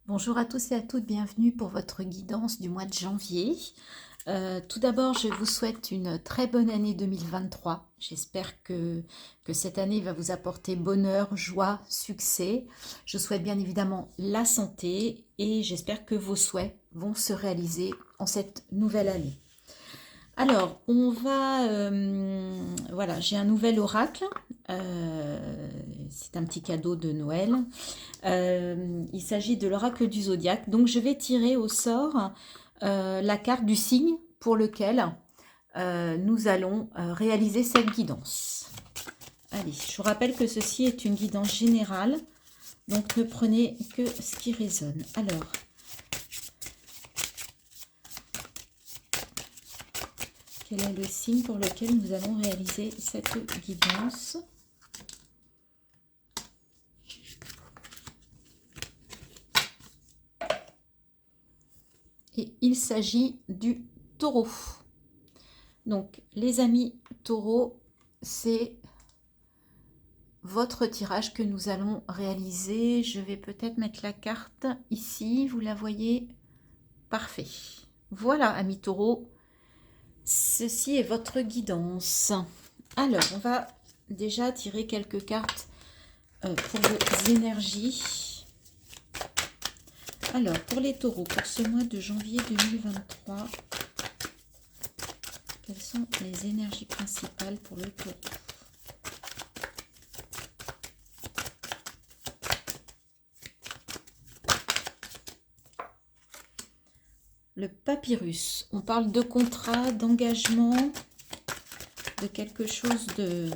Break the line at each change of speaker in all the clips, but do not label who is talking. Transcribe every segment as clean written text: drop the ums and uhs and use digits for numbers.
Bonjour à tous et à toutes, bienvenue pour votre guidance du mois de janvier. Tout d'abord, je vous souhaite une très bonne année 2023. J'espère que cette année va vous apporter bonheur, joie, succès. Je souhaite bien évidemment la santé et j'espère que vos souhaits vont se réaliser en cette nouvelle année. Alors, voilà, j'ai un nouvel oracle. C'est un petit cadeau de Noël. Il s'agit de l'oracle du zodiaque. Donc, je vais tirer au sort la carte du signe pour lequel nous allons réaliser cette guidance. Allez, je vous rappelle que ceci est une guidance générale. Donc, ne prenez que ce qui résonne. Alors, quel est le signe pour lequel nous allons réaliser cette guidance ? Et il s'agit du taureau. Donc, les amis taureaux, c'est votre tirage que nous allons réaliser. Je vais peut-être mettre la carte ici. Vous la voyez ? Parfait. Voilà, amis taureaux. Ceci est votre guidance. Alors, on va déjà tirer quelques cartes pour vos énergies. Alors, pour les taureaux, pour ce mois de janvier 2023, quelles sont les énergies principales pour le taureau ? Le papyrus, on parle de contrat, d'engagement, de quelque chose de,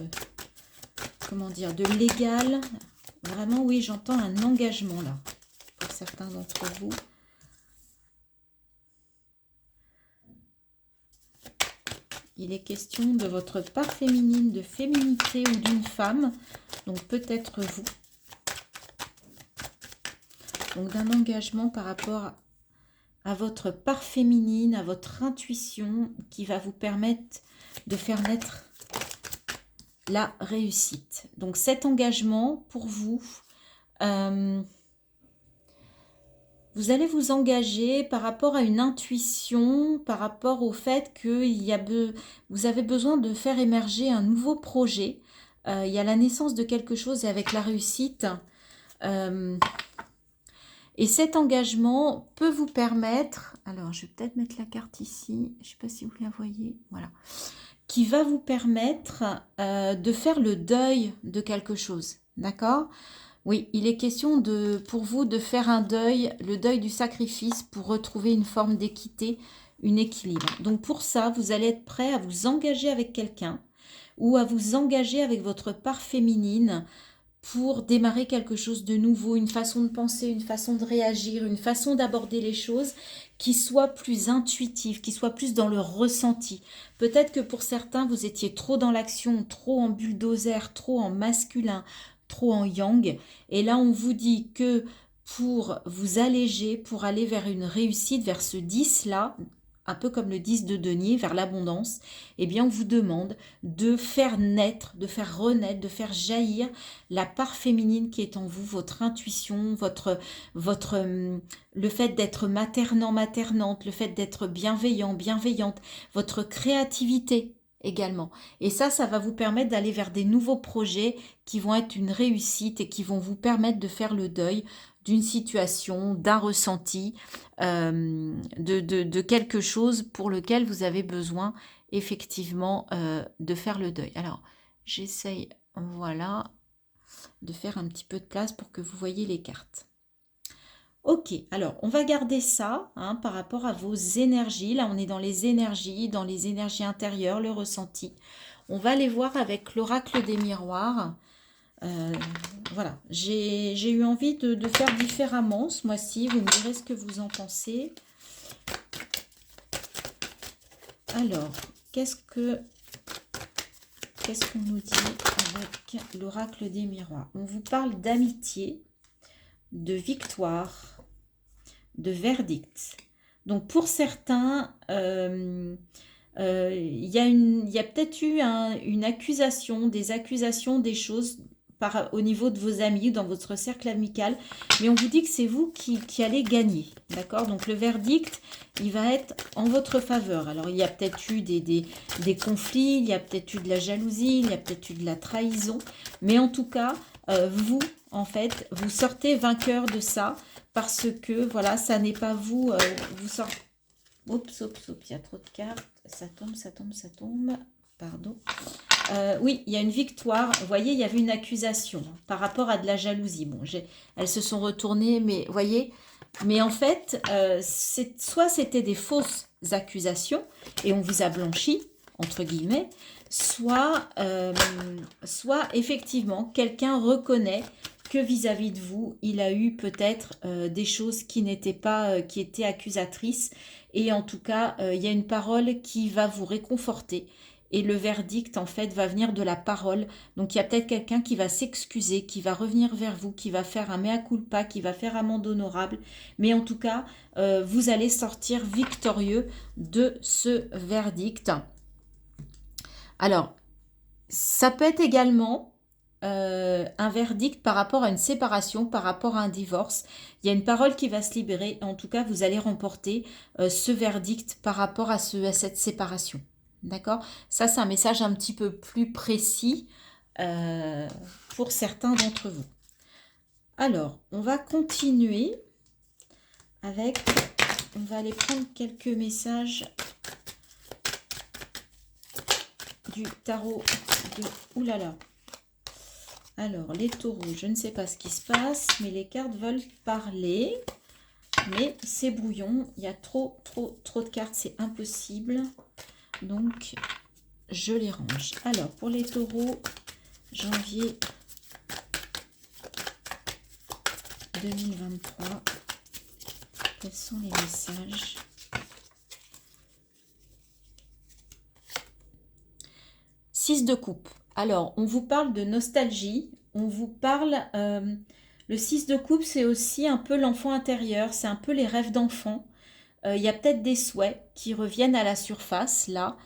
comment dire, de légal. Vraiment, oui, j'entends un engagement là, pour certains d'entre vous. Il est question de votre part féminine, de féminité ou d'une femme, donc peut-être vous. Donc d'un engagement par rapport à votre part féminine, à votre intuition qui va vous permettre de faire naître la réussite. Donc cet engagement pour vous, vous allez vous engager par rapport à une intuition, par rapport au fait que vous avez besoin de faire émerger un nouveau projet. Il y a la naissance de quelque chose et avec la réussite. Et cet engagement peut vous permettre, alors je vais peut-être mettre la carte ici, je ne sais pas si vous la voyez, voilà, qui va vous permettre de faire le deuil de quelque chose, d'accord ? Oui, il est question pour vous de faire un deuil, le deuil du sacrifice pour retrouver une forme d'équité, un équilibre. Donc pour ça, vous allez être prêt à vous engager avec quelqu'un ou à vous engager avec votre part féminine pour démarrer quelque chose de nouveau, une façon de penser, une façon de réagir, une façon d'aborder les choses qui soit plus intuitive, qui soit plus dans le ressenti. Peut-être que pour certains, vous étiez trop dans l'action, trop en bulldozer, trop en masculin, trop en yang. Et là, on vous dit que pour vous alléger, pour aller vers une réussite, vers ce 10-là, un peu comme le 10 de denier, vers l'abondance, eh bien, on vous demande de faire naître, de faire renaître, de faire jaillir la part féminine qui est en vous, votre intuition, le fait d'être maternant, maternante, le fait d'être bienveillant, bienveillante, votre créativité également. Et ça va vous permettre d'aller vers des nouveaux projets qui vont être une réussite et qui vont vous permettre de faire le deuil d'une situation, d'un ressenti, de quelque chose pour lequel vous avez besoin effectivement de faire le deuil. Alors, j'essaye, voilà, de faire un petit peu de place pour que vous voyez les cartes. Ok, alors on va garder ça par rapport à vos énergies. Là, on est dans les énergies intérieures, le ressenti. On va les voir avec l'oracle des miroirs. Voilà, j'ai eu envie de faire différemment ce mois-ci. Vous me direz ce que vous en pensez. Alors, qu'est-ce qu'on nous dit avec l'oracle des miroirs? On vous parle d'amitié, de victoire, de verdict. Donc pour certains, il y a peut-être eu une accusation, des choses au niveau de vos amis, dans votre cercle amical, mais on vous dit que c'est vous qui allez gagner, d'accord? Donc le verdict, il va être en votre faveur. Alors il y a peut-être eu des conflits, il y a peut-être eu de la jalousie, il y a peut-être eu de la trahison, mais en tout cas, vous, en fait, vous sortez vainqueur de ça, parce que, voilà, ça n'est pas vous, vous sortez... Oups, oups, oups, il y a trop de cartes, ça tombe, ça tombe, ça tombe, pardon. Oui, il y a une victoire. Vous voyez, il y avait une accusation par rapport à de la jalousie. Bon, elles se sont retournées, mais vous voyez. Mais en fait, soit c'était des fausses accusations et on vous a blanchi, entre guillemets, soit effectivement, quelqu'un reconnaît que vis-à-vis de vous, il a eu peut-être des choses qui n'étaient pas, qui étaient accusatrices. Et en tout cas, il y a une parole qui va vous réconforter. Et le verdict, en fait, va venir de la parole. Donc, il y a peut-être quelqu'un qui va s'excuser, qui va revenir vers vous, qui va faire un mea culpa, qui va faire amende honorable. Mais en tout cas, vous allez sortir victorieux de ce verdict. Alors, ça peut être également un verdict par rapport à une séparation, par rapport à un divorce. Il y a une parole qui va se libérer. En tout cas, vous allez remporter ce verdict par rapport à cette séparation. D'accord? Ça, c'est un message un petit peu plus précis pour certains d'entre vous. Alors, on va continuer avec... On va aller prendre quelques messages du tarot de... Oulala. Alors, les taureaux, je ne sais pas ce qui se passe, mais les cartes veulent parler. Mais c'est brouillon. Il y a trop de cartes, c'est impossible. Donc, je les range. Alors, pour les taureaux, janvier 2023, quels sont les messages? Six de coupe. Alors, on vous parle de nostalgie. On vous parle... le 6 de coupe, c'est aussi un peu l'enfant intérieur. C'est un peu les rêves d'enfant. Il y a peut-être des souhaits qui reviennent à la surface, là,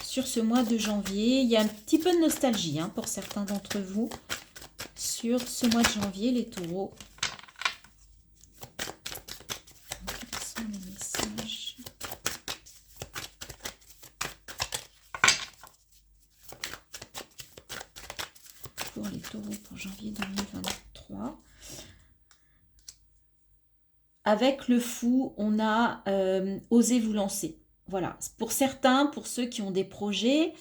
sur ce mois de janvier. Il y a un petit peu de nostalgie pour certains d'entre vous sur ce mois de janvier, les taureaux. Quels sont les messages? Pour les taureaux pour janvier 2023. Avec le fou, on a osé vous lancer. Voilà, pour certains, pour ceux qui ont des projets,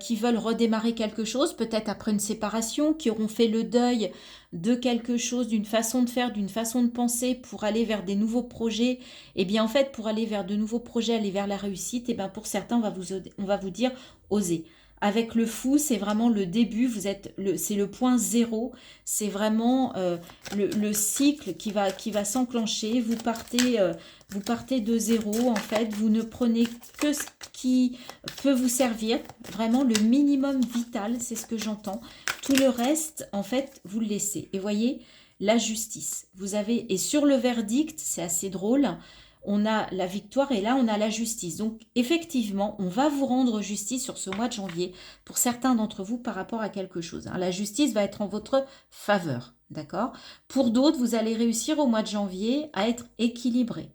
qui veulent redémarrer quelque chose, peut-être après une séparation, qui auront fait le deuil de quelque chose, d'une façon de faire, d'une façon de penser pour aller vers des nouveaux projets. Et bien en fait, pour aller vers de nouveaux projets, aller vers la réussite, et bien pour certains, on va vous dire oser. Avec le fou, c'est vraiment le début, c'est le point zéro, c'est vraiment le cycle qui va s'enclencher. Vous partez de zéro, en fait, vous ne prenez que ce qui peut vous servir, vraiment le minimum vital, c'est ce que j'entends. Tout le reste, en fait, vous le laissez. Et voyez, la justice. Et sur le verdict, c'est assez drôle, on a la victoire et là, on a la justice. Donc, effectivement, on va vous rendre justice sur ce mois de janvier pour certains d'entre vous par rapport à quelque chose. La justice va être en votre faveur, d'accord? Pour d'autres, vous allez réussir au mois de janvier à être équilibré,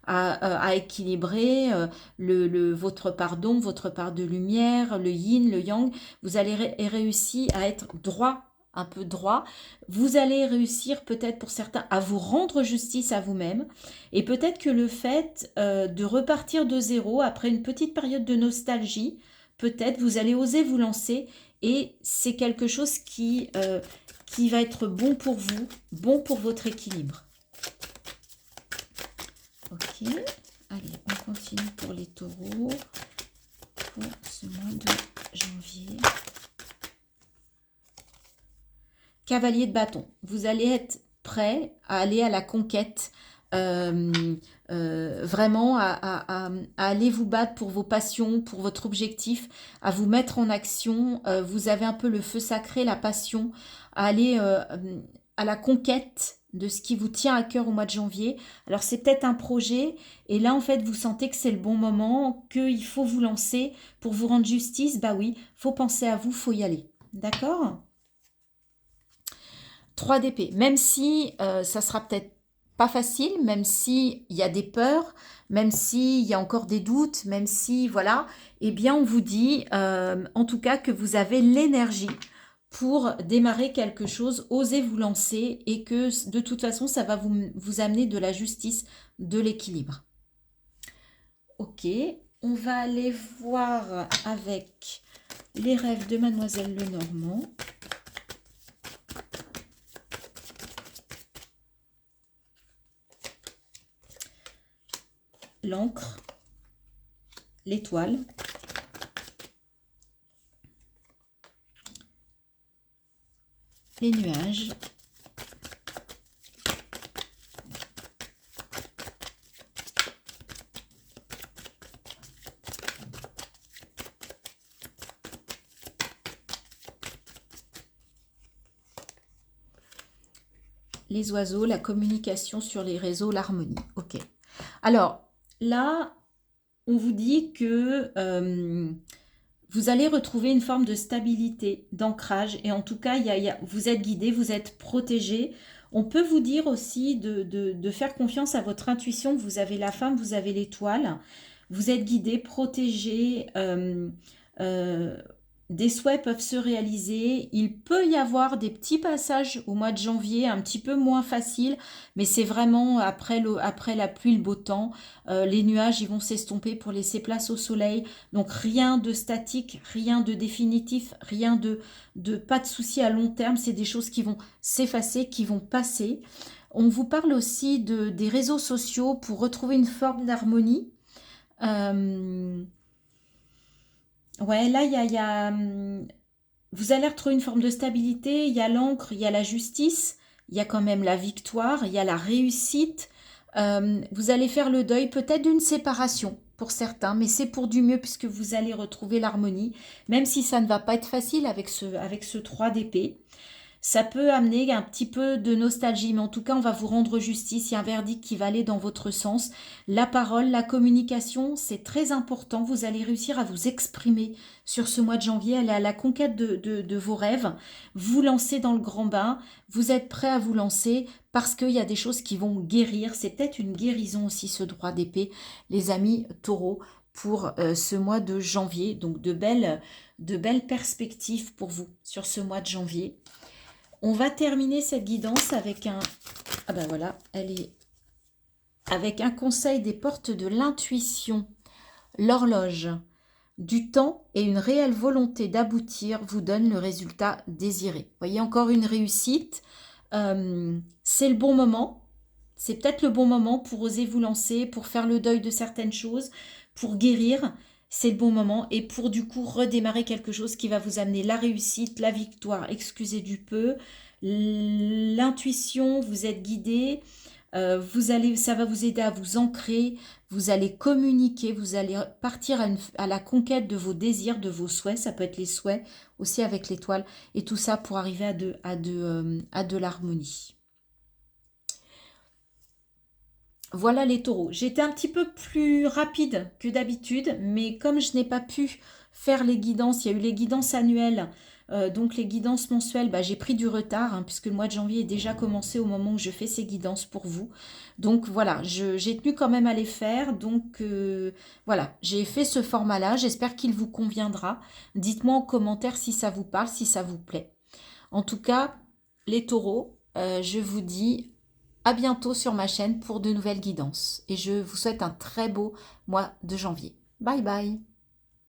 à équilibrer votre part d'ombre, votre part de lumière, le yin, le yang. Vous allez réussir à être droit, un peu droit. Vous allez réussir peut-être pour certains à vous rendre justice à vous-même. Et peut-être que le fait de repartir de zéro après une petite période de nostalgie, peut-être vous allez oser vous lancer et c'est quelque chose qui va être bon pour vous, bon pour votre équilibre. Ok, allez, on continue pour les taureaux pour ce mois de janvier. Cavalier de bâton, vous allez être prêt à aller à la conquête, vraiment à aller vous battre pour vos passions, pour votre objectif, à vous mettre en action. Vous avez un peu le feu sacré, la passion, à aller à la conquête de ce qui vous tient à cœur au mois de janvier. Alors c'est peut-être un projet et là en fait vous sentez que c'est le bon moment, qu'il faut vous lancer pour vous rendre justice. Bah oui, faut penser à vous, faut y aller. D'accord? 3 d'épée, même si ça sera peut-être pas facile, même si il y a des peurs, même s'il y a encore des doutes, même si, voilà, eh bien on vous dit en tout cas que vous avez l'énergie pour démarrer quelque chose, osez vous lancer et que de toute façon ça va vous amener de la justice, de l'équilibre. Ok, on va aller voir avec les rêves de Mademoiselle Lenormand. L'encre, l'étoile, les nuages, les oiseaux, la communication sur les réseaux, l'harmonie. Ok. Alors, là, on vous dit que vous allez retrouver une forme de stabilité, d'ancrage. Et en tout cas, vous êtes guidé, vous êtes protégé. On peut vous dire aussi de faire confiance à votre intuition. Vous avez la femme, vous avez l'étoile. Vous êtes guidé, protégé. Des souhaits peuvent se réaliser. Il peut y avoir des petits passages au mois de janvier, un petit peu moins faciles, mais c'est vraiment après la pluie, le beau temps. Les nuages, ils vont s'estomper pour laisser place au soleil. Donc rien de statique, rien de définitif, rien de pas de souci à long terme. C'est des choses qui vont s'effacer, qui vont passer. On vous parle aussi des réseaux sociaux pour retrouver une forme d'harmonie. Ouais, là, vous allez retrouver une forme de stabilité. Il y a l'encre, il y a la justice, il y a quand même la victoire, il y a la réussite. Vous allez faire le deuil peut-être d'une séparation pour certains, mais c'est pour du mieux puisque vous allez retrouver l'harmonie, même si ça ne va pas être facile avec ce 3 d'épée. Ça peut amener un petit peu de nostalgie, mais en tout cas, on va vous rendre justice. Il y a un verdict qui va aller dans votre sens. La parole, la communication, c'est très important. Vous allez réussir à vous exprimer sur ce mois de janvier, aller à la conquête de vos rêves, vous lancer dans le grand bain. Vous êtes prêt à vous lancer parce qu'il y a des choses qui vont guérir. C'est peut-être une guérison aussi, ce droit d'épée, les amis taureaux, pour ce mois de janvier. Donc, de belles perspectives pour vous sur ce mois de janvier. On va terminer cette guidance avec un... Ah ben voilà, elle est... Avec un conseil des portes de l'intuition. L'horloge du temps et une réelle volonté d'aboutir vous donne le résultat désiré. Vous voyez, encore une réussite. C'est le bon moment. C'est peut-être le bon moment pour oser vous lancer, pour faire le deuil de certaines choses, pour guérir. C'est le bon moment et pour du coup redémarrer quelque chose qui va vous amener la réussite, la victoire, excusez du peu, l'intuition, vous êtes guidé, ça va vous aider à vous ancrer, vous allez communiquer, vous allez partir à la conquête de vos désirs, de vos souhaits, ça peut être les souhaits aussi avec l'étoile et tout ça pour arriver à de l'harmonie. Voilà les taureaux. J'étais un petit peu plus rapide que d'habitude, mais comme je n'ai pas pu faire les guidances, il y a eu les guidances annuelles, donc les guidances mensuelles, bah, j'ai pris du retard, hein, puisque le mois de janvier est déjà commencé au moment où je fais ces guidances pour vous. Donc voilà, j'ai tenu quand même à les faire, donc voilà, j'ai fait ce format-là, j'espère qu'il vous conviendra. Dites-moi en commentaire si ça vous parle, si ça vous plaît. En tout cas, les taureaux, je vous dis... À bientôt sur ma chaîne pour de nouvelles guidances et je vous souhaite un très beau mois de janvier. Bye bye!